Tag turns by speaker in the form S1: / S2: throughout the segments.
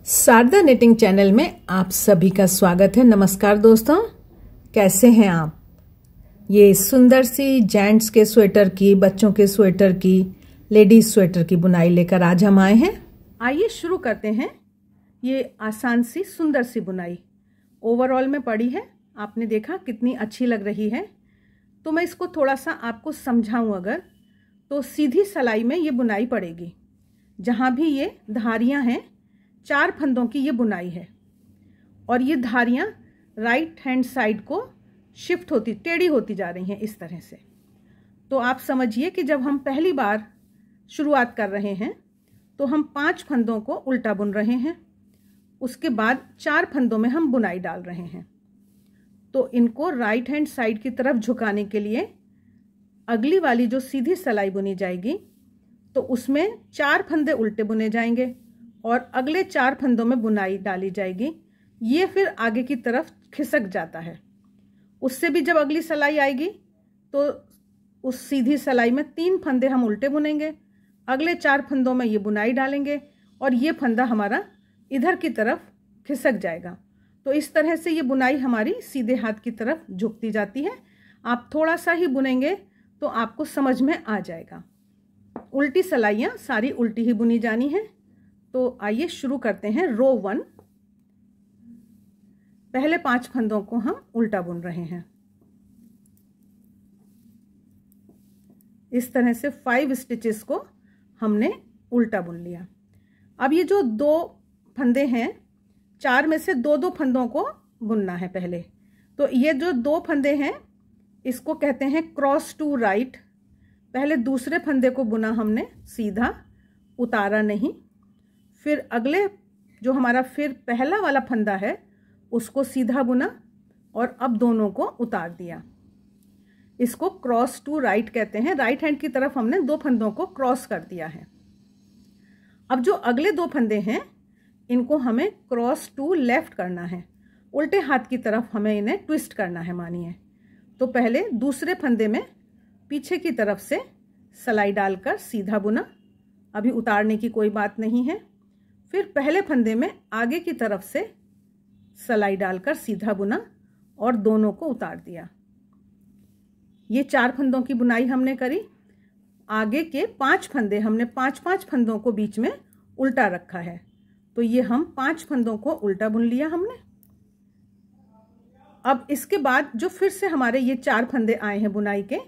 S1: Sharda knitting channel में आप सभी का स्वागत है। नमस्कार दोस्तों, कैसे हैं आप। ये सुंदर सी जेंट्स के स्वेटर की, बच्चों के स्वेटर की, लेडीज स्वेटर की बुनाई लेकर आज हम आए हैं। आइए शुरू करते हैं। ये आसान सी सुंदर सी बुनाई ओवरऑल में पड़ी है, आपने देखा कितनी अच्छी लग रही है। तो मैं इसको थोड़ा सा आपको समझाऊं अगर, तो सीधी सिलाई में ये बुनाई पड़ेगी। जहाँ भी ये धारियाँ हैं, 4 फंदों की ये बुनाई है और ये धारियां राइट हैंड साइड को शिफ्ट होती, टेढ़ी होती जा रही हैं इस तरह से। तो आप समझिए कि जब हम पहली बार शुरुआत कर रहे हैं तो हम 5 फंदों को उल्टा बुन रहे हैं, उसके बाद 4 फंदों में हम बुनाई डाल रहे हैं। तो इनको राइट हैंड साइड की तरफ झुकाने के लिए अगली वाली जो सीधी सिलाई बुनी जाएगी तो उसमें 4 फंदे उल्टे बुने जाएंगे और अगले 4 फंदों में बुनाई डाली जाएगी। ये फिर आगे की तरफ खिसक जाता है। उससे भी जब अगली सिलाई आएगी तो उस सीधी सिलाई में 3 फंदे हम उल्टे बुनेंगे, अगले 4 फंदों में ये बुनाई डालेंगे और ये फंदा हमारा इधर की तरफ खिसक जाएगा। तो इस तरह से ये बुनाई हमारी सीधे हाथ की तरफ झुकती जाती है। आप थोड़ा सा ही बुनेंगे तो आपको समझ में आ जाएगा। उल्टी सिलाइयाँ सारी उल्टी ही बुनी जानी है। तो आइए शुरू करते हैं। रो 1, पहले 5 फंदों को हम उल्टा बुन रहे हैं। इस तरह से 5 स्टिचेस को हमने उल्टा बुन लिया। अब ये जो 2 फंदे हैं, 4 में से 2-2 फंदों को बुनना है पहले। तो ये जो 2 फंदे हैं इसको कहते हैं क्रॉस टू राइट। पहले दूसरे फंदे को बुना हमने सीधा, उतारा नहीं। फिर अगले जो हमारा फिर पहला वाला फंदा है उसको सीधा बुना और अब दोनों को उतार दिया। इसको क्रॉस टू राइट कहते हैं। राइट हैंड की तरफ हमने 2 फंदों को क्रॉस कर दिया है। अब जो अगले 2 फंदे हैं इनको हमें क्रॉस टू लेफ्ट करना है। उल्टे हाथ की तरफ हमें इन्हें ट्विस्ट करना है मानिए। तो पहले दूसरे फंदे में पीछे की तरफ से सिलाई डालकर सीधा बुना, अभी उतारने की कोई बात नहीं है। फिर पहले फंदे में आगे की तरफ से सिलाई डालकर सीधा बुना और दोनों को उतार दिया। ये 4 फंदों की बुनाई हमने करी। आगे के 5 फंदे हमने 5-5 फंदों को बीच में उल्टा रखा है। तो ये हम 5 फंदों को उल्टा बुन लिया हमने। अब इसके बाद जो फिर से हमारे ये 4 फंदे आए हैं बुनाई के,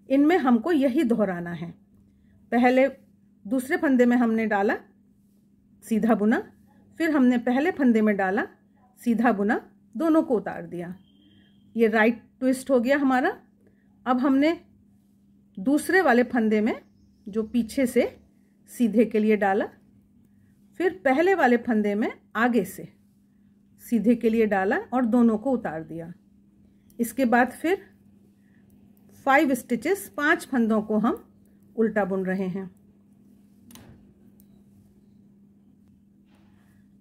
S1: इनमें हमको यही दोहराना है। पहले दूसरे फंदे में हमने डाला, सीधा बुना, फिर हमने पहले फंदे में डाला, सीधा बुना, दोनों को उतार दिया। ये राइट ट्विस्ट हो गया हमारा। अब हमने दूसरे वाले फंदे में जो पीछे से सीधे के लिए डाला, फिर पहले वाले फंदे में आगे से सीधे के लिए डाला और दोनों को उतार दिया। इसके बाद फिर 5 स्टिचेस, 5 फंदों को हम उल्टा बुन रहे हैं।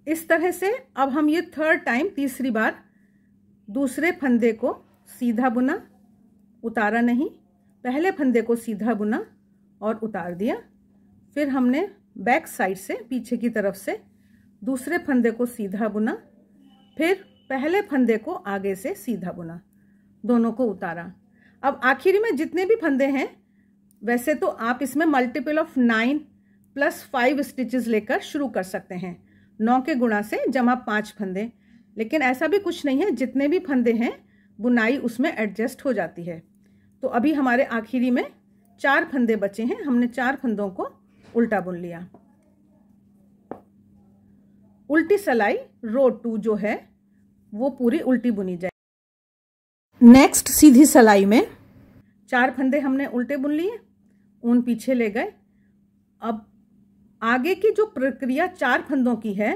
S1: इस तरह से अब हम ये 3rd टाइम, तीसरी बार दूसरे फंदे को सीधा बुना, उतारा नहीं, पहले फंदे को सीधा बुना और उतार दिया। फिर हमने बैक साइड से, पीछे की तरफ से दूसरे फंदे को सीधा बुना, फिर पहले फंदे को आगे से सीधा बुना, दोनों को उतारा। अब आखिरी में जितने भी फंदे हैं, वैसे तो आप इसमें मल्टीपल ऑफ 9 + 5 स्टिचेस लेकर शुरू कर सकते हैं। 9 के गुणा से जमा 5 फंदे, लेकिन ऐसा भी कुछ नहीं है। जितने भी फंदे हैं बुनाई उसमें एडजस्ट हो जाती है। तो अभी हमारे आखिरी में 4 फंदे बचे हैं। हमने 4 फंदों को उल्टा बुन लिया। उल्टी सिलाई रो 2 जो है वो पूरी उल्टी बुनी जाए। नेक्स्ट सीधी सिलाई में 4 फंदे हमने उल्टे बुन लिए, ऊन पीछे ले गए। अब आगे की जो प्रक्रिया 4 फंदों की है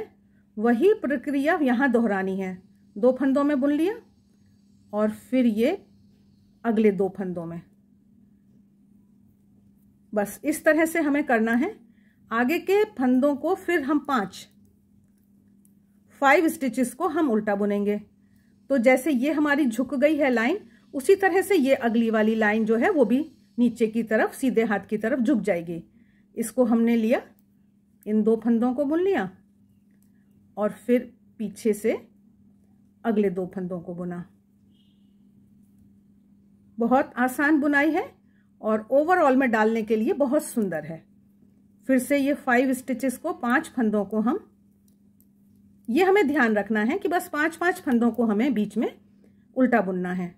S1: वही प्रक्रिया यहाँ दोहरानी है। 2 फंदों में बुन लिया और फिर ये अगले 2 फंदों में। बस इस तरह से हमें करना है। आगे के फंदों को फिर हम 5 स्टिचेस को हम उल्टा बुनेंगे। तो जैसे ये हमारी झुक गई है लाइन, उसी तरह से ये अगली वाली लाइन जो है वो भी नीचे की तरफ, सीधे हाथ की तरफ झुक जाएगी। इसको हमने लिया, इन 2 फंदों को बुन लिया और फिर पीछे से अगले 2 फंदों को बुना। बहुत आसान बुनाई है और ओवरऑल में डालने के लिए बहुत सुंदर है। फिर से ये 5 स्टिचेस को 5 फंदों को ये हमें ध्यान रखना है कि बस 5-5 फंदों को हमें बीच में उल्टा बुनना है।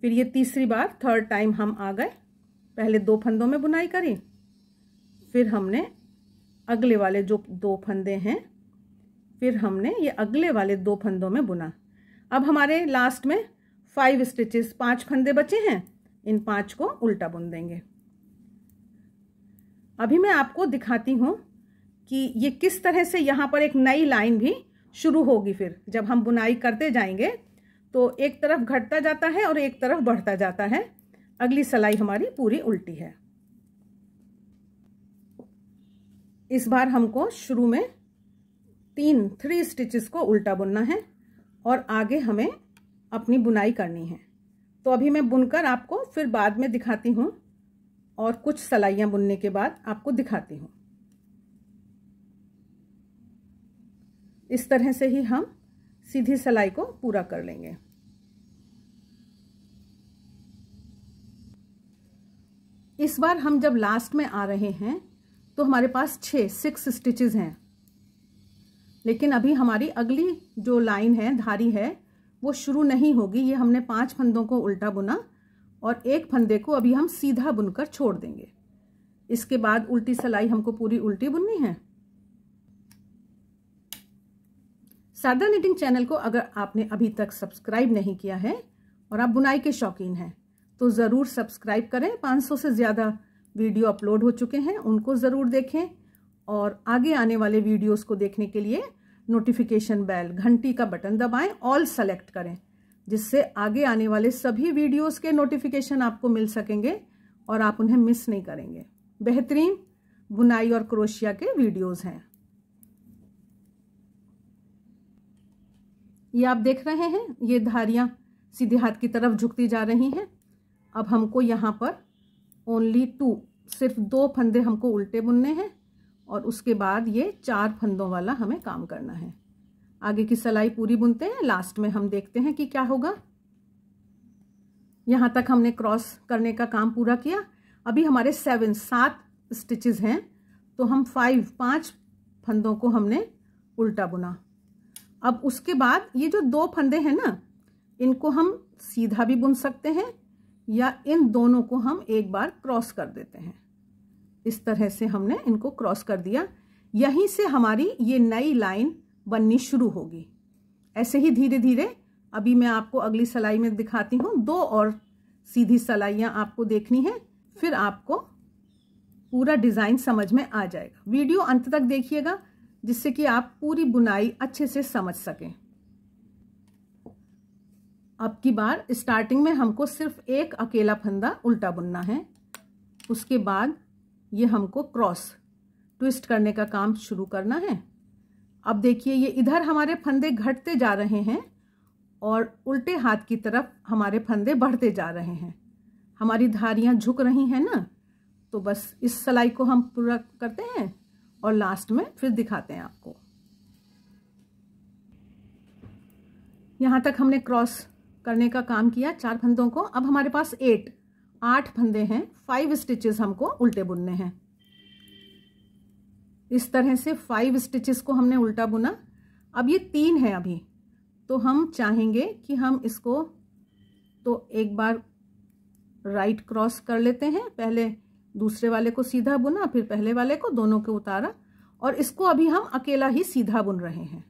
S1: फिर ये तीसरी बार, थर्ड टाइम हम आ गए, पहले 2 फंदों में बुनाई करी, फिर हमने अगले वाले जो 2 फंदे हैं, फिर हमने ये अगले वाले 2 फंदों में बुना। अब हमारे लास्ट में 5 स्टिचेस, 5 फंदे बचे हैं, इन 5 को उल्टा बुन देंगे। अभी मैं आपको दिखाती हूं कि ये किस तरह से यहां पर एक नई लाइन भी शुरू होगी। फिर जब हम बुनाई करते जाएंगे तो एक तरफ घटता जाता है और एक तरफ बढ़ता जाता है। अगली सिलाई हमारी पूरी उल्टी है। इस बार हमको शुरू में 3 स्टिचेस को उल्टा बुनना है और आगे हमें अपनी बुनाई करनी है। तो अभी मैं बुनकर आपको फिर बाद में दिखाती हूं और कुछ सिलाइयां बुनने के बाद आपको दिखाती हूं। इस तरह से ही हम सीधी सिलाई को पूरा कर लेंगे। इस बार हम जब लास्ट में आ रहे हैं तो हमारे पास 6 स्टिचेस हैं, लेकिन अभी हमारी अगली जो लाइन है, धारी है, वो शुरू नहीं होगी। ये हमने 5 फंदों को उल्टा बुना और 1 फंदे को अभी हम सीधा बुनकर छोड़ देंगे। इसके बाद उल्टी सिलाई हमको पूरी उल्टी बुननी है। सादा निटिंग चैनल को अगर आपने अभी तक सब्सक्राइब नहीं किया है और आप बुनाई के शौकीन हैं तो जरूर सब्सक्राइब करें। 500 से ज्यादा वीडियो अपलोड हो चुके हैं, उनको जरूर देखें और आगे आने वाले वीडियोस को देखने के लिए नोटिफिकेशन बेल, घंटी का बटन दबाएं, ऑल सेलेक्ट करें, जिससे आगे आने वाले सभी वीडियोस के नोटिफिकेशन आपको मिल सकेंगे और आप उन्हें मिस नहीं करेंगे। बेहतरीन बुनाई और क्रोशिया के वीडियोस हैं। ये आप देख रहे हैं, ये धारियां सीधे हाथ की तरफ झुकती जा रही हैं। अब हमको यहां पर ओनली 2, सिर्फ 2 फंदे हमको उल्टे बुनने हैं और उसके बाद ये 4 फंदों वाला हमें काम करना है। आगे की सिलाई पूरी बुनते हैं, लास्ट में हम देखते हैं कि क्या होगा। यहां तक हमने क्रॉस करने का काम पूरा किया। अभी हमारे 7 स्टिचेस हैं, तो हम 5 फंदों को हमने उल्टा बुना। अब उसके बाद ये जो 2 फंदे हैं ना, इनको हम सीधा भी बुन सकते हैं या इन दोनों को हम एक बार क्रॉस कर देते हैं। इस तरह से हमने इनको क्रॉस कर दिया। यहीं से हमारी ये नई लाइन बननी शुरू होगी। ऐसे ही धीरे धीरे अभी मैं आपको अगली सिलाई में दिखाती हूं। 2 और सीधी सिलाइयां आपको देखनी है, फिर आपको पूरा डिजाइन समझ में आ जाएगा। वीडियो अंत तक देखिएगा जिससे कि आप पूरी बुनाई अच्छे से समझ सकें। अब की बार स्टार्टिंग में हमको सिर्फ 1 अकेला फंदा उल्टा बुनना है। उसके बाद ये हमको क्रॉस ट्विस्ट करने का काम शुरू करना है। अब देखिए, ये इधर हमारे फंदे घटते जा रहे हैं और उल्टे हाथ की तरफ हमारे फंदे बढ़ते जा रहे हैं। हमारी धारियां झुक रही हैं ना, तो बस इस सिलाई को हम पूरा करते हैं और लास्ट में फिर दिखाते हैं आपको। यहां तक हमने क्रॉस करने का काम किया 4 फंदों को। अब हमारे पास 8 फंदे हैं, 5 स्टिचेस हमको उल्टे बुनने हैं। इस तरह से 5 स्टिचेस को हमने उल्टा बुना। अब ये 3 है अभी, तो हम चाहेंगे कि हम इसको तो एक बार राइट क्रॉस कर लेते हैं। पहले दूसरे वाले को सीधा बुना, फिर पहले वाले को, दोनों को उतारा और इसको अभी हम अकेला ही सीधा बुन रहे हैं।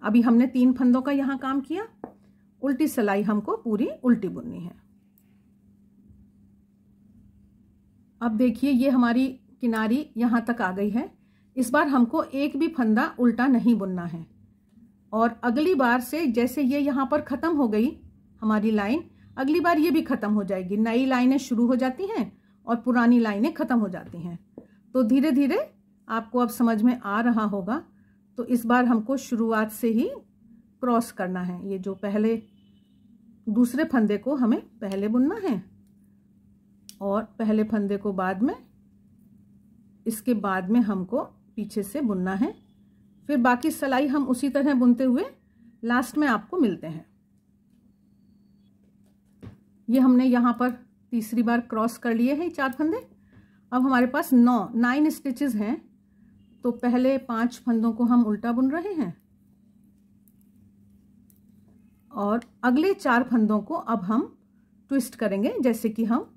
S1: अभी हमने 3 फंदों का यहां काम किया। उल्टी सिलाई हमको पूरी उल्टी बुननी है। अब देखिए, ये हमारी किनारी यहां तक आ गई है। इस बार हमको एक भी फंदा उल्टा नहीं बुनना है और अगली बार से जैसे ये यहां पर खत्म हो गई हमारी लाइन, अगली बार ये भी खत्म हो जाएगी। नई लाइनें शुरू हो जाती हैं और पुरानी लाइनें खत्म हो जाती हैं। तो धीरे धीरे आपको अब समझ में आ रहा होगा। तो इस बार हमको शुरुआत से ही क्रॉस करना है। ये जो पहले दूसरे फंदे को हमें पहले बुनना है और पहले फंदे को बाद में, इसके बाद में हमको पीछे से बुनना है। फिर बाकी सिलाई हम उसी तरह बुनते हुए लास्ट में आपको मिलते हैं। ये हमने यहाँ पर तीसरी बार क्रॉस कर लिए हैं 4 फंदे। अब हमारे पास 9 स्टिचेस हैं, तो पहले 5 फंदों को हम उल्टा बुन रहे हैं और अगले 4 फंदों को अब हम ट्विस्ट करेंगे जैसे कि हम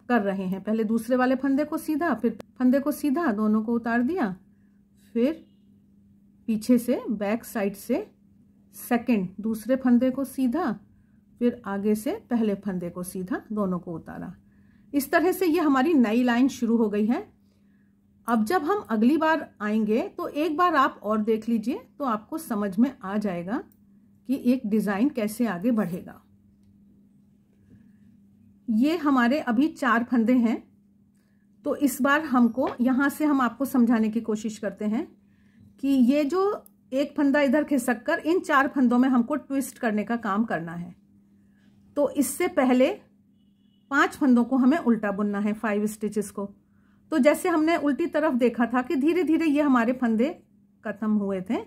S1: कर रहे हैं। पहले दूसरे वाले फंदे को सीधा, फिर फंदे को सीधा, दोनों को उतार दिया, फिर पीछे से बैक साइड से सेकंड दूसरे फंदे को सीधा, फिर आगे से पहले फंदे को सीधा, दोनों को उतारा। इस तरह से ये हमारी नई लाइन शुरू हो गई है। अब जब हम अगली बार आएंगे तो एक बार आप और देख लीजिए, तो आपको समझ में आ जाएगा कि एक डिजाइन कैसे आगे बढ़ेगा। ये हमारे अभी 4 फंदे हैं, तो इस बार हमको यहां से हम आपको समझाने की कोशिश करते हैं कि ये जो एक फंदा इधर खिसक कर इन 4 फंदों में हमको ट्विस्ट करने का काम करना है। तो इससे पहले 5 फंदों को हमें उल्टा बुनना है, 5 स्टिचेस को। तो जैसे हमने उल्टी तरफ देखा था कि धीरे धीरे ये हमारे फंदे खत्म हुए थे,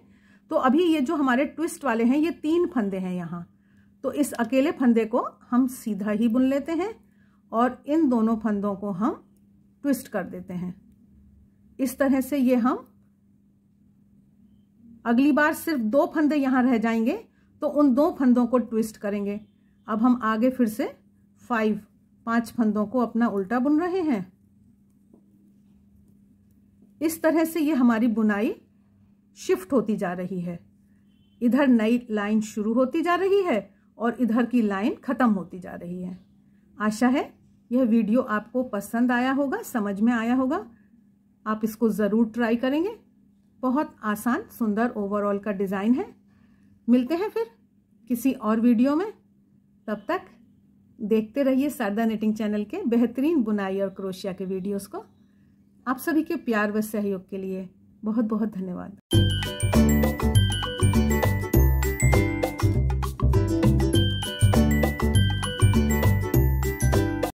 S1: तो अभी ये जो हमारे ट्विस्ट वाले हैं ये 3 फंदे हैं यहाँ। तो इस अकेले फंदे को हम सीधा ही बुन लेते हैं और इन दोनों फंदों को हम ट्विस्ट कर देते हैं। इस तरह से ये हम अगली बार सिर्फ 2 फंदे यहां रह जाएंगे, तो उन 2 फंदों को ट्विस्ट करेंगे। अब हम आगे फिर से 5 फंदों को अपना उल्टा बुन रहे हैं। इस तरह से ये हमारी बुनाई शिफ्ट होती जा रही है। इधर नई लाइन शुरू होती जा रही है और इधर की लाइन खत्म होती जा रही है। आशा है यह वीडियो आपको पसंद आया होगा, समझ में आया होगा। आप इसको जरूर ट्राई करेंगे। बहुत आसान सुंदर ओवरऑल का डिजाइन है। मिलते हैं फिर किसी और वीडियो में। तब तक देखते रहिए शारदा निटिंग चैनल के बेहतरीन बुनाई और क्रोशिया के वीडियोस को। आप सभी के प्यार व सहयोग के लिए बहुत बहुत धन्यवाद।